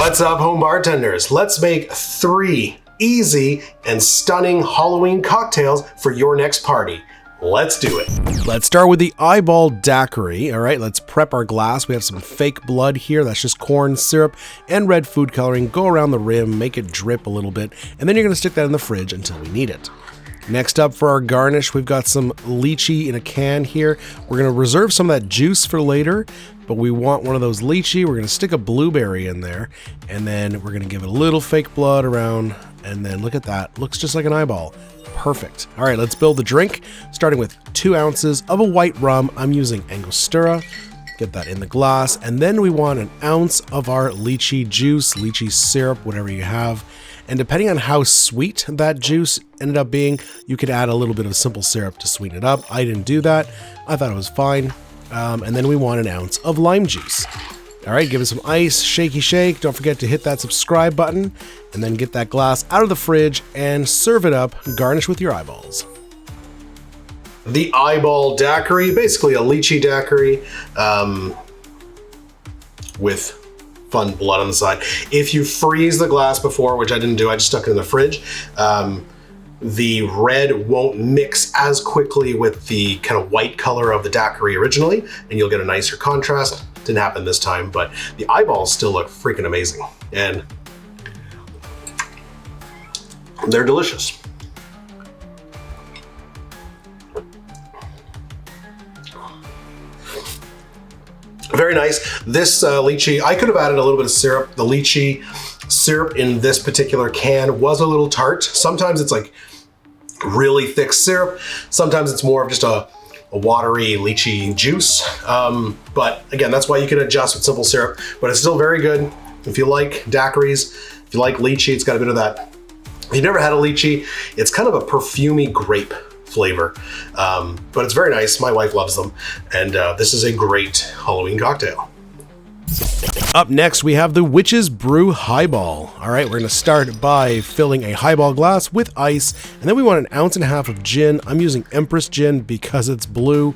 What's up, home bartenders? Let's make 3 easy and stunning Halloween cocktails for your next party. Let's do it. Let's start with the Eyeball Daiquiri. All right, let's prep our glass. We have some fake blood here. That's just corn syrup and red food coloring. Go around the rim, make it drip a little bit, and then you're gonna stick that in the fridge until we need it. Next up for our garnish, we've got some lychee in a can here. We're gonna reserve some of that juice for later, but we want one of those lychee. We're gonna stick a blueberry in there, and then we're gonna give it a little fake blood around, and then look at that. Looks just like an eyeball. Perfect. All right, let's build the drink, starting with 2 ounces of a white rum. I'm using Angostura. Get that in the glass, and then we want an ounce of our lychee juice, lychee syrup, whatever you have. And depending on how sweet that juice ended up being, you could add a little bit of simple syrup to sweeten it up. I didn't do that. I thought it was fine. And then we want an ounce of lime juice. All right, give it some ice, shaky shake. Don't forget to hit that subscribe button, and then get that glass out of the fridge and serve it up, garnish with your eyeballs. The Eyeball Daiquiri, basically a lychee daiquiri with fun blood on the side. If you freeze the glass before, which I didn't do, I just stuck it in the fridge, the red won't mix as quickly with the kind of white color of the daiquiri originally, and you'll get a nicer contrast. Didn't happen this time, but the eyeballs still look freaking amazing, and they're delicious. Very nice. This lychee, I could have added a little bit of syrup. The lychee syrup in this particular can was a little tart. Sometimes it's like really thick syrup. Sometimes it's more of just a watery lychee juice. But again, that's why you can adjust with simple syrup, but it's still very good. If you like daiquiris, if you like lychee, it's got a bit of that. If you've never had a lychee, it's kind of a perfumey grape flavor, but it's very nice. My wife loves them, and this is a great Halloween cocktail. Up next, we have the Witch's Brew Highball. All right, we're gonna start by filling a highball glass with ice, and then we want 1.5 ounces of gin. I'm using Empress gin because it's blue,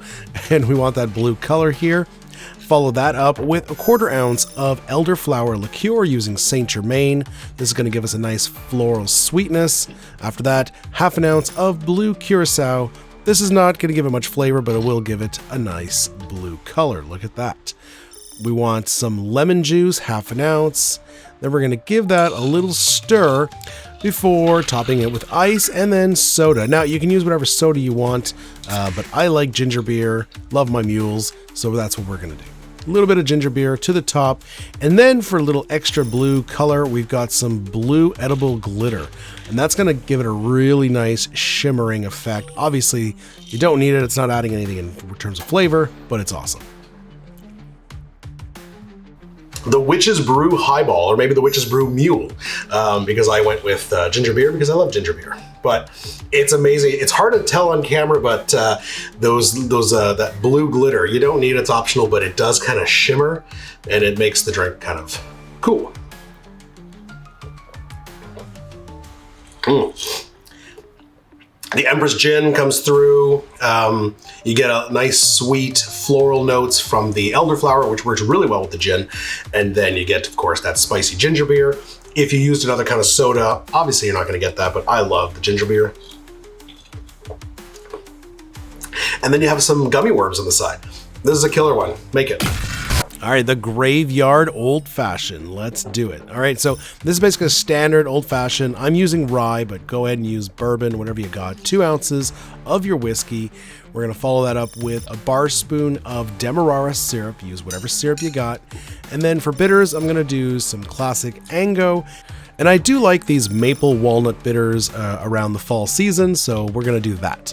and we want that blue color here. Follow that up with 1/4 ounce of elderflower liqueur using Saint Germain. This is gonna give us a nice floral sweetness. After that, 1/2 ounce of blue curacao. This is not gonna give it much flavor, but it will give it a nice blue color. Look at that. We want some lemon juice, 1/2 ounce. Then we're gonna give that a little stir before topping it with ice and then soda. Now you can use whatever soda you want, but I like ginger beer, love my mules, so that's what we're gonna do. A little bit of ginger beer to the top, and then for a little extra blue color, we've got some blue edible glitter, and that's gonna give it a really nice shimmering effect. Obviously, you don't need it, it's not adding anything in terms of flavor, but it's awesome. The Witch's Brew Highball, or maybe the Witch's Brew Mule, because I went with ginger beer because I love ginger beer. But it's amazing. It's hard to tell on camera, but that blue glitter, you don't need it, it's optional, but it does kind of shimmer, and it makes the drink kind of cool. The Empress Gin comes through. You get a nice sweet floral notes from the elderflower, which works really well with the gin. And then you get, of course, that spicy ginger beer. If you used another kind of soda, obviously you're not gonna get that, but I love the ginger beer. And then you have some gummy worms on the side. This is a killer one, make it. All right, the Graveyard Old Fashioned. Let's do it. All right, so this is basically a standard old fashioned. I'm using rye, but go ahead and use bourbon, whatever you got. 2 ounces of your whiskey. We're gonna follow that up with a bar spoon of Demerara syrup. Use whatever syrup you got. And then for bitters, I'm gonna do some classic Ango. And I do like these maple walnut bitters around the fall season, so we're gonna do that.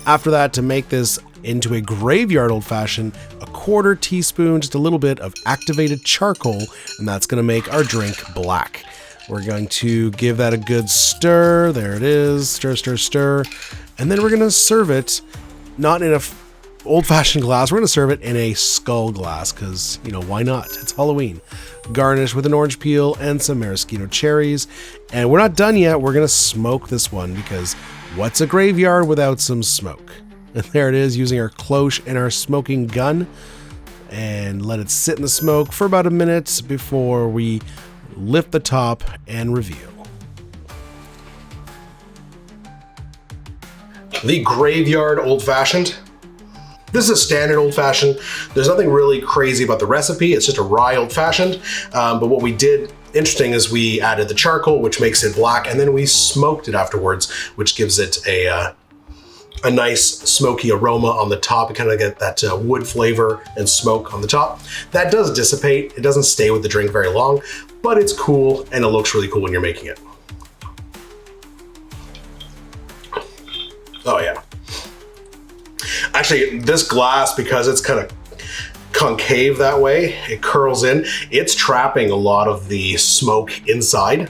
After that, to make this into a graveyard old fashioned, 1/4 teaspoon, just a little bit of activated charcoal, and that's gonna make our drink black. We're going to give that a good stir. There it is, stir, stir, stir. And then we're gonna serve it, not in a old fashioned glass, we're gonna serve it in a skull glass, because, you know, why not? It's Halloween. Garnish with an orange peel and some maraschino cherries. And we're not done yet, we're gonna smoke this one, because what's a graveyard without some smoke? And there it is, using our cloche and our smoking gun, and let it sit in the smoke for about a minute before we lift the top, and reveal. The Graveyard Old Fashioned. This is a standard old fashioned. There's nothing really crazy about the recipe. It's just a rye old fashioned. But what we did interesting is we added the charcoal, which makes it black, and then we smoked it afterwards, which gives it a nice smoky aroma on the top. You kind of get that wood flavor and smoke on the top. That does dissipate. It doesn't stay with the drink very long, but it's cool and it looks really cool when you're making it. Oh yeah. Actually, this glass, because it's kind of concave that way, it curls in, it's trapping a lot of the smoke inside.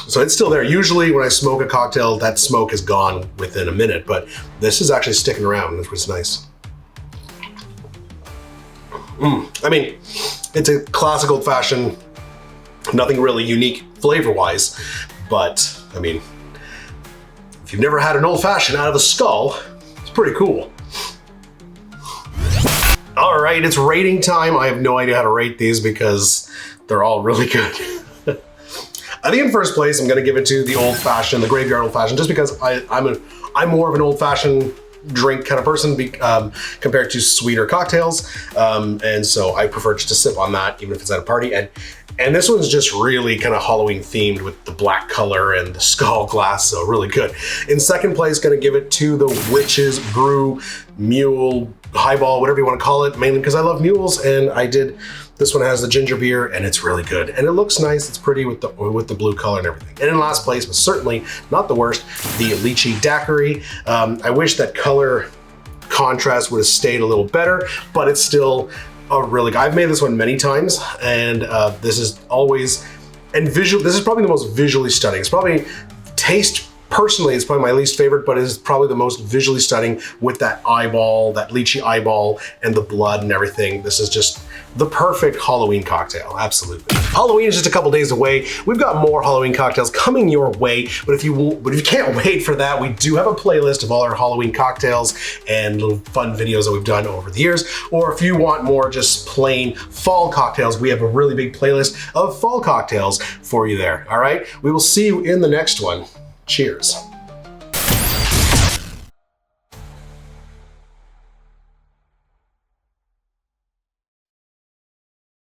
So it's still there. Usually when I smoke a cocktail, that smoke is gone within a minute, but this is actually sticking around, which was nice. I mean, it's a classic old fashioned, nothing really unique flavor-wise, but I mean, if you've never had an old fashioned out of the skull, it's pretty cool. All right, it's rating time. I have no idea how to rate these because they're all really good. I think in first place, I'm gonna give it to the old fashioned, the Graveyard Old Fashioned, just because I'm more of an old fashioned drink kind of person compared to sweeter cocktails. And so I prefer just to sip on that, even if it's at a party. And this one's just really kind of Halloween themed with the black color and the skull glass, so really good. In second place, gonna give it to the Witch's Brew Mule Highball, whatever you want to call it, mainly because I love mules, and this one has the ginger beer and it's really good. And it looks nice, it's pretty with the blue color and everything. And in last place, but certainly not the worst, the Lychee Daiquiri. I wish that color contrast would have stayed a little better, but it's still a really good. I've made this one many times, and this is always, and visual, this is probably the most visually stunning. It's probably taste, personally, it's probably my least favorite, but it is probably the most visually stunning with that eyeball, that lychee eyeball, and the blood and everything. This is just the perfect Halloween cocktail, absolutely. Halloween is just a couple days away. We've got more Halloween cocktails coming your way, but if you can't wait for that, we do have a playlist of all our Halloween cocktails and little fun videos that we've done over the years. Or if you want more just plain fall cocktails, we have a really big playlist of fall cocktails for you there, all right? We will see you in the next one. Cheers.